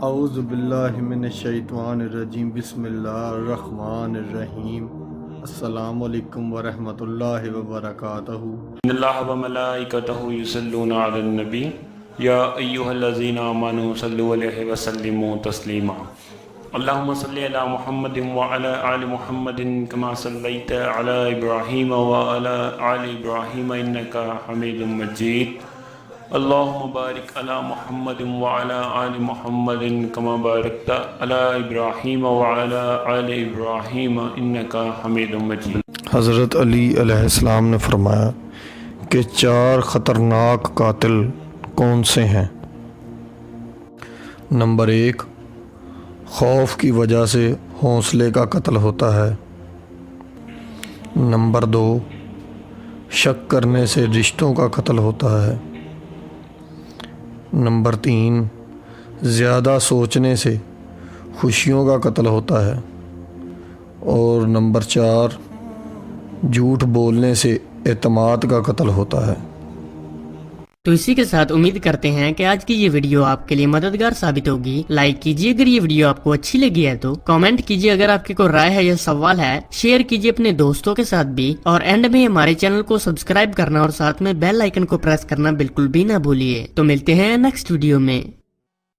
اعوذ باللہ من الشیطان الرجیم بسم اللہ الرحمن الرحیم السلام علیکم ورحمۃ اللہ وبرکاتہ۔ ان اللہ وملائکتہ یصلون علی النبی یا ایہا الذین آمنوا صلوا علیہ وسلموا تسلیما۔ اللہم صلی علی محمد وعلی آل محمد کما صلیت علی ابراہیم وعلی آل ابراہیم انک حمید مجید۔ اللہم بارک علی محمد وعلی آل محمد کما بارکت علی ابراہیم وعلی آل ابراہیم انک حمید مجید۔ حضرت علی علیہ السلام نے فرمایا کہ 4 خطرناک قاتل کون سے ہیں؟ نمبر 1، خوف کی وجہ سے حوصلے کا قتل ہوتا ہے۔ نمبر 2، شک کرنے سے رشتوں کا قتل ہوتا ہے۔ نمبر 3، زیادہ سوچنے سے خوشیوں کا قتل ہوتا ہے۔ اور نمبر 4، جھوٹ بولنے سے اعتماد کا قتل ہوتا ہے۔ تو اسی کے ساتھ امید کرتے ہیں کہ آج کی یہ ویڈیو آپ کے لیے مددگار ثابت ہوگی۔ لائک کیجیے اگر یہ ویڈیو آپ کو اچھی لگی ہے تو، کامنٹ کیجیے اگر آپ کی کوئی رائے ہے یا سوال ہے، شیئر کیجیے اپنے دوستوں کے ساتھ بھی، اور اینڈ میں ہمارے چینل کو سبسکرائب کرنا اور ساتھ میں بیل آئیکن کو پریس کرنا بالکل بھی نہ بھولیے۔ تو ملتے ہیں نیکسٹ ویڈیو میں۔